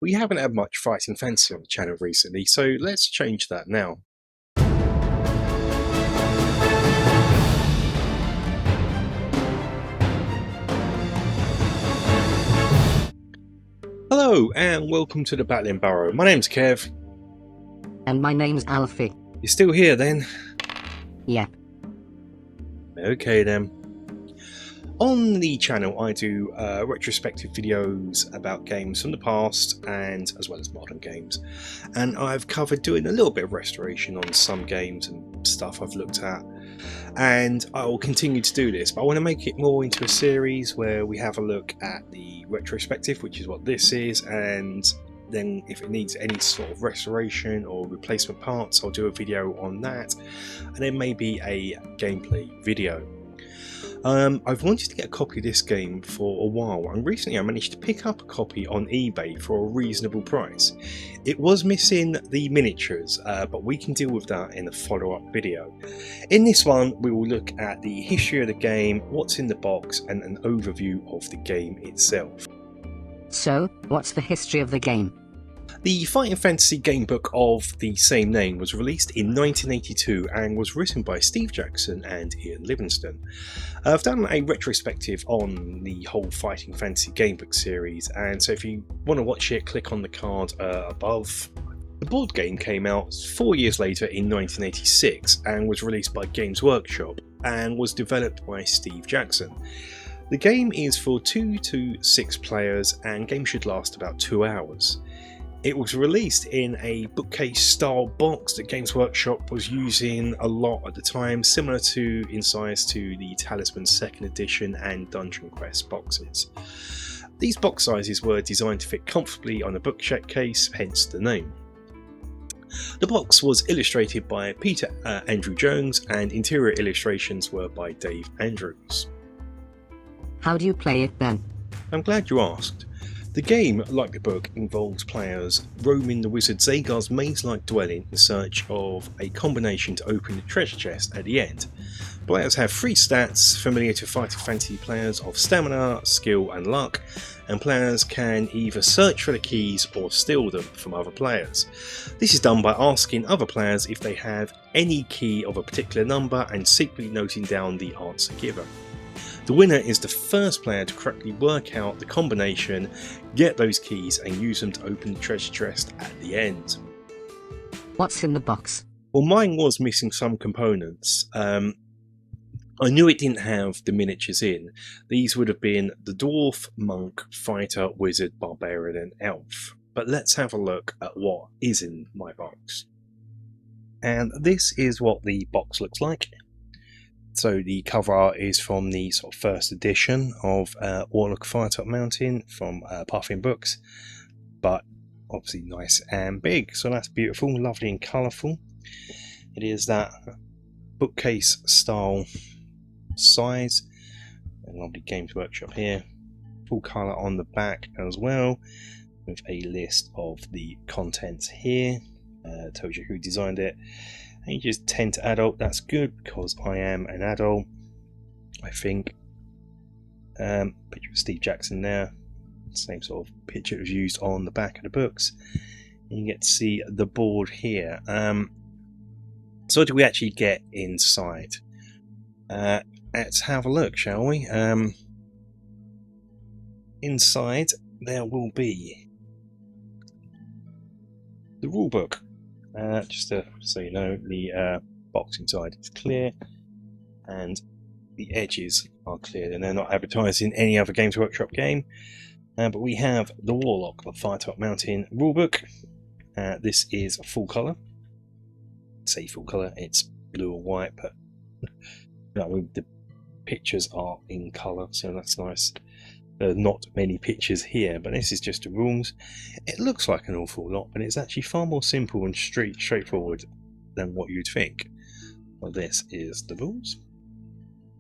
We haven't had much fighting fantasy on the channel recently, so let's change that now. Hello and welcome to the Battling Burrow. My name's Kev. And my name's Alfie. You're still here then? Yep. Okay then. On the channel I do retrospective videos about games from the past and as well as modern games, and I've covered doing a little bit of restoration on some games and stuff I've looked at, and I will continue to do this, but I want to make it more into a series where we have a look at the retrospective, which is what this is, and then if it needs any sort of restoration or replacement parts, I'll do a video on that, and then maybe a gameplay video. I've wanted to get a copy of this game for a while, and recently I managed to pick up a copy on eBay for a reasonable price. It was missing the miniatures, but we can deal with that in a follow-up video. In this one we will look at the history of the game, what's in the box, and an overview of the game itself. So, what's the history of the game? The Fighting Fantasy gamebook of the same name was released in 1982 and was written by Steve Jackson and Ian Livingstone. I've done a retrospective on the whole Fighting Fantasy gamebook series, and so if you want to watch it, click on the card above. The board game came out 4 years later in 1986 and was released by Games Workshop and was developed by Steve Jackson. The game is for 2 to 6 players and game should last about 2 hours. It was released in a bookcase style box that Games Workshop was using a lot at the time, similar in size to the Talisman 2nd edition and Dungeon Quest boxes. These box sizes were designed to fit comfortably on a bookcase, hence the name. The box was illustrated by Peter Andrew Jones and interior illustrations were by Dave Andrews. How do you play it then? I'm glad you asked. The game, like the book, involves players roaming the wizard Zagar's maze-like dwelling in search of a combination to open the treasure chest at the end. Players have 3 stats familiar to Fighting Fantasy players of stamina, skill and luck, and players can either search for the keys or steal them from other players. This is done by asking other players if they have any key of a particular number and secretly noting down the answer given. The winner is the first player to correctly work out the combination, get those keys and use them to open the treasure chest at the end. What's in the box? Well, mine was missing some components. I knew it didn't have the miniatures in. These would have been the dwarf, monk, fighter, wizard, barbarian and elf. But let's have a look at what is in my box. And this is what the box looks like. So the cover art is from the sort of first edition of Warlock of Firetop Mountain from Puffin Books, but obviously nice and big, so that's beautiful, lovely and colourful. It is that bookcase style size, and lovely Games Workshop here, full colour on the back as well, with a list of the contents here, tells you who designed it. Ages 10 to adult, that's good because I am an adult, I think. Picture of Steve Jackson there, same sort of picture that was used on the back of the books. And you get to see the board here. So what do we actually get inside? Let's have a look, shall we? Inside there will be the rulebook. Just so you know, the box inside is clear and the edges are clear, and they're not advertising any other Games Workshop game. But we have the Warlock of Firetop Mountain rulebook. This is full colour. Say full colour, it's blue or white, but the pictures are in colour, so that's nice. Not many pictures here, but this is just the rules. It looks like an awful lot, but it's actually far more simple and straightforward than what you'd think. Well, this is the rules.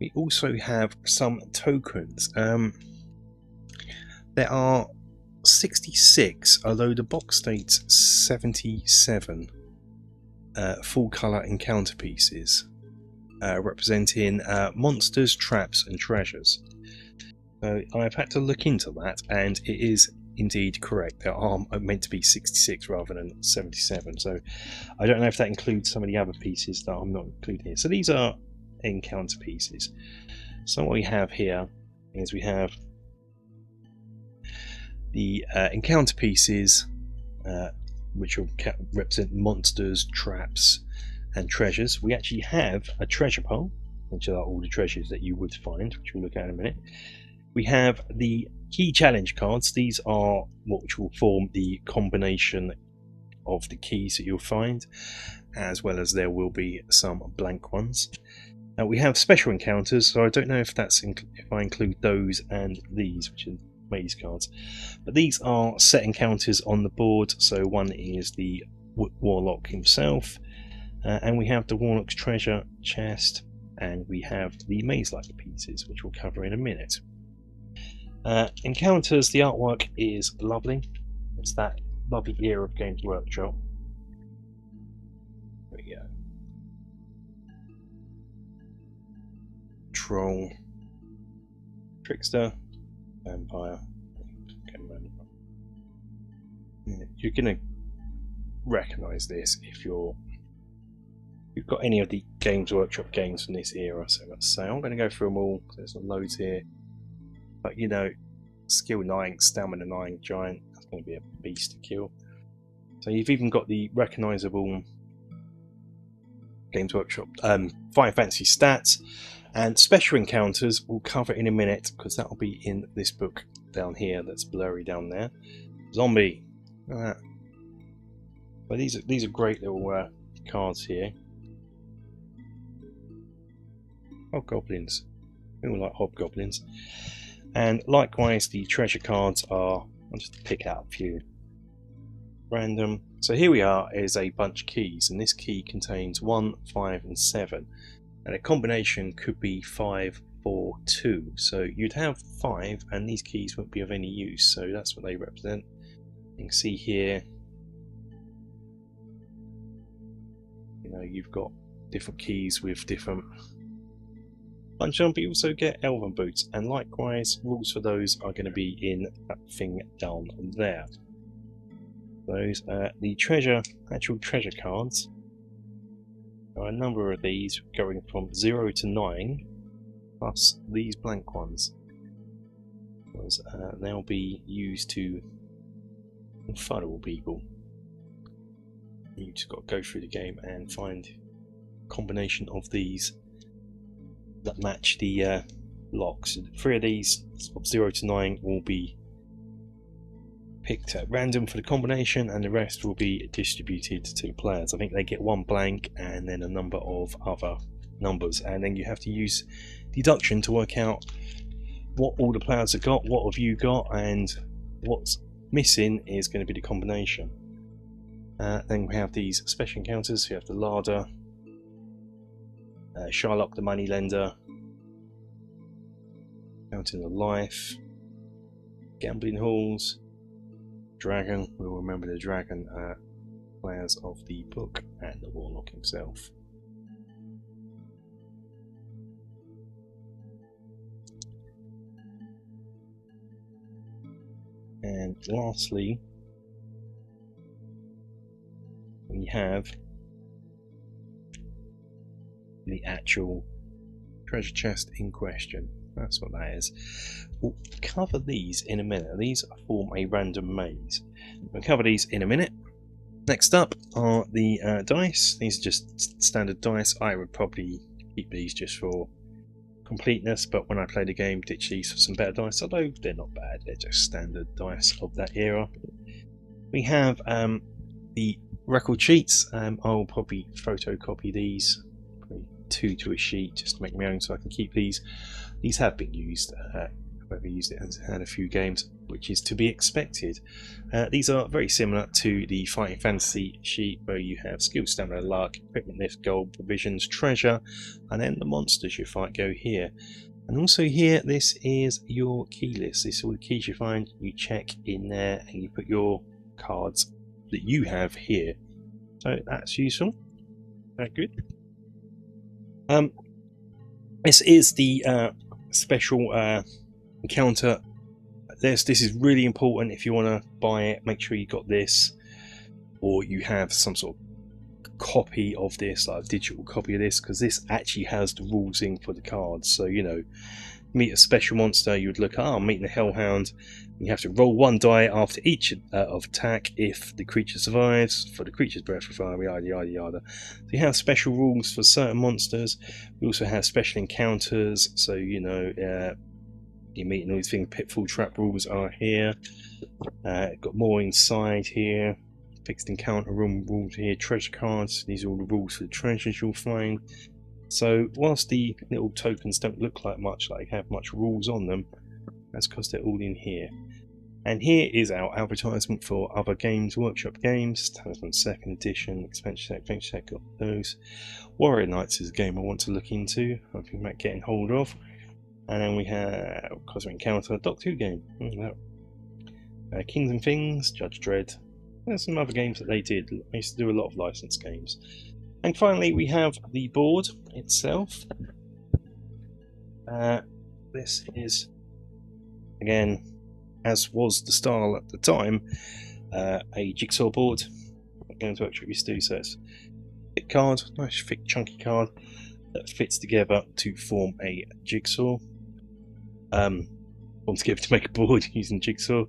We also have some tokens. There are 66, although the box states 77 full colour encounter pieces representing monsters, traps and treasures. So I've had to look into that, and it is indeed correct. There are meant to be 66 rather than 77. So I don't know if that includes some of the other pieces that I'm not including here. So these are encounter pieces. So what we have here is we have the encounter pieces, which will represent monsters, traps, and treasures. We actually have a treasure pile, which are all the treasures that you would find, which we'll look at in a minute. We have the key challenge cards. These are which will form the combination of the keys that you'll find, as well as there will be some blank ones. We have special encounters, so I don't know if that's if I include those and these, which are maze cards, but these are set encounters on the board. So one is the Warlock himself, and we have the Warlock's treasure chest, and we have the maze-like pieces, which we'll cover in a minute. Encounters, the artwork is lovely. It's that lovely era of Games Workshop. There we go. Troll, Trickster, Vampire. You're going to recognise this if you've got any of the Games Workshop games from this era. So let's say I'm going to go through them all because there's loads here. But you know, skill 9, stamina 9, giant. That's going to be a beast to kill. So you've even got the recognisable Games Workshop Fire Fantasy stats. And special encounters we'll cover in a minute because that will be in this book down here that's blurry down there. Zombie. But these are great little cards here. Hobgoblins. We all like hobgoblins. And likewise the treasure cards are, I'll just pick out a few. Random. So here we are is a bunch of keys, and this key contains 1, 5 and 7. And a combination could be 5, 4, 2. So you'd have 5 and these keys won't be of any use. So that's what they represent. You can see here, you know, you've got different keys with different bunch of them, but you also get elven boots. And likewise, rules for those are going to be in that thing down there. Those are the actual treasure cards. There are a number of these going from 0 to 9, plus these blank ones. Because they'll be used to funnel people. You just got to go through the game and find a combination of these that match the locks. 3 of these, of 0 to 9, will be picked at random for the combination, and the rest will be distributed to the players. I think they get 1 blank and then a number of other numbers, and then you have to use deduction to work out what all the players have got, what have you got, and what's missing is going to be the combination. Then we have these special encounters. We have the Larder, Shylock the Moneylender, Fountain of Life, Gambling Halls, Dragon. We'll remember the Dragon players of the book, and the Warlock himself. And lastly, we have the actual treasure chest in question. That's what that is. We'll cover these in a minute. These form a random maze. We'll cover these in a minute. Next up are the dice. These are just standard dice. I would probably keep these just for completeness, but when I play the game, ditch these for some better dice, although they're not bad. They're just standard dice of that era. We have the record sheets. I'll probably photocopy these, probably 2 to a sheet, just to make my own so I can keep these. These have been used. I've ever used it and had a few games, which is to be expected. These are very similar to the Fighting Fantasy sheet, where you have skill, stamina, luck, equipment list, gold, provisions, treasure, and then the monsters you fight go here. And also here, this is your key list. This is all the keys you find. You check in there and you put your cards that you have here. So that's useful. Very good. This is the special encounter this is really important. If you want to buy it, make sure you got this, or you have some sort of copy of this, like a digital copy of this, because this actually has the rules in for the cards. So, you know, meet a special monster, you would look, I'm meeting a hellhound. You have to roll 1 die after each of attack if the creature survives, for the creature's breath of fire, yada yada yada. So you have special rules for certain monsters. We also have special encounters, so you know, you're meeting all these things. Pitfall trap rules are here. Got more inside here. Fixed encounter room rules here. Treasure cards, these are all the rules for the treasures you'll find. So whilst the little tokens don't look like much, like have much rules on them, that's because they're all in here. And here is our advertisement for other Games Workshop games. Talisman 2nd Edition, Expansion Set, got those. Warrior Knights is a game I want to look into, I think about getting hold of. And then we have Cosmic Encounter, Doctor Who game. Kings and Things, Judge Dredd. There's some other games that they did. They used to do a lot of licensed games. And finally we have the board itself. This is, again, as was the style at the time, a jigsaw board. Games Workshop used to do, so it's a thick card, nice thick chunky card that fits together to form a jigsaw. Forms together to make a board using jigsaw.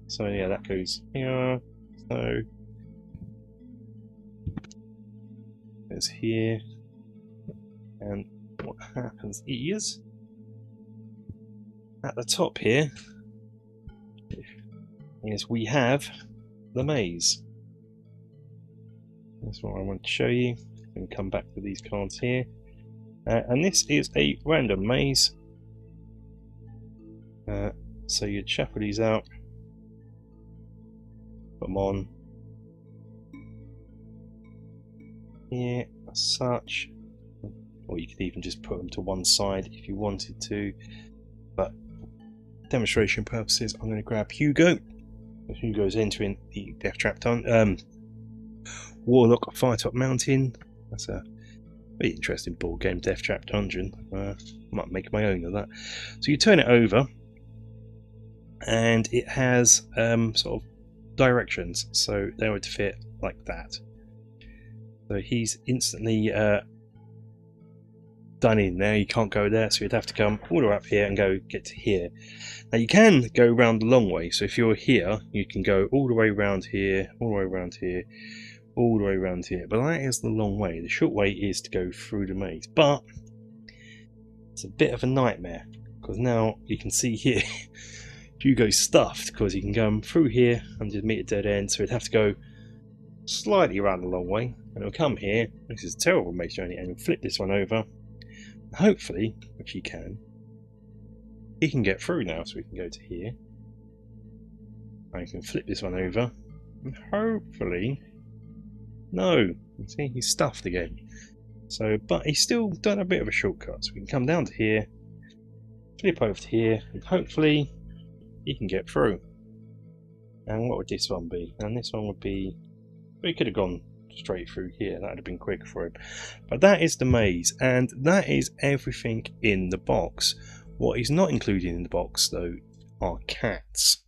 So yeah, that goes here. So it's here, and what happens is, at the top here is we have the maze. That's what I want to show you. And come back to these cards here, and this is a random maze. So you'd shuffle these out, put them on here as such, or you could even just put them to one side if you wanted to, but for demonstration purposes I'm going to grab Hugo. Hugo's entering the Death Trap Warlock of Firetop Mountain. That's a very interesting board game, Death Trap Dungeon. Might make my own of that. So you turn it over, and it has sort of directions, so they would fit like that. So he's instantly done in there. You can't go there, so you'd have to come all the way up here and go get to here. Now you can go around the long way, so if you're here you can go all the way around here, all the way around here, all the way around here, but that is the long way. The short way is to go through the maze, but it's a bit of a nightmare, because now you can see here Hugo's stuffed, because he can go through here and just meet a dead end, so he'd have to go slightly around the long way, and he'll come here. This is a terrible maze journey, and he'll flip this one over. Hopefully, which he can get through now, so we can go to here. I can flip this one over, and hopefully, no, see, he's stuffed again. So, but he's still done a bit of a shortcut, so we can come down to here, flip over to here, and hopefully he can get through. And what would this one be? And this one would be, we could have gone straight through here, that would have been quicker for him. But that is the maze, and that is everything in the box. What is not included in the box though are cats.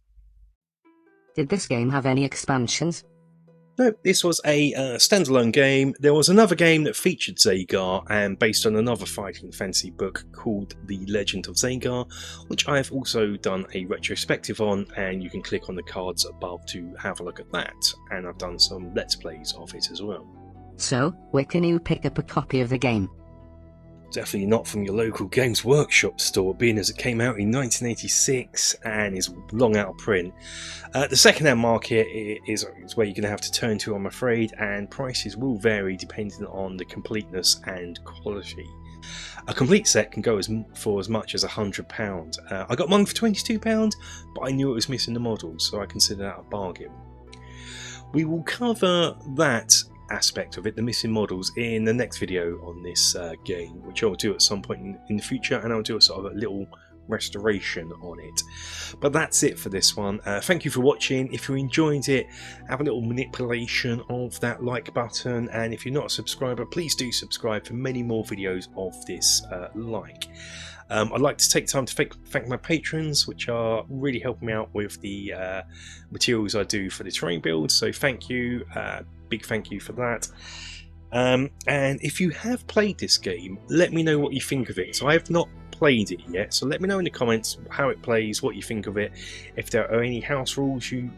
Did this game have any expansions? No, this was a standalone game. There was another game that featured Zagar and based on another fighting fantasy book called The Legend of Zagar, which I've also done a retrospective on, and you can click on the cards above to have a look at that. And I've done some Let's Plays of it as well. So, where can you pick up a copy of the game? Definitely not from your local Games Workshop store, being as it came out in 1986 and is long out of print. The second-hand market is where you're going to have to turn to, I'm afraid, and prices will vary depending on the completeness and quality. A complete set can go for as much as £100. I got mine for £22, but I knew it was missing the models, so I consider that a bargain. We will cover that aspect of it, the missing models, in the next video on this game, which I'll do at some point in the future, and I'll do a sort of a little restoration on it. But that's it for this one. Thank you for watching. If you enjoyed it, have a little manipulation of that like button, and if you're not a subscriber, please do subscribe for many more videos of this like. I'd like to take time to thank my patrons, which are really helping me out with the materials I do for the terrain build, so thank you, big thank you for that. And if you have played this game, let me know what you think of it. So I have not played it yet, so let me know in the comments how it plays, what you think of it, if there are any house rules you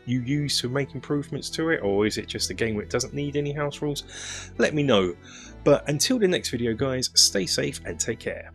use to make improvements to it, or is it just a game that doesn't need any house rules. Let me know. But until the next video guys, stay safe and take care.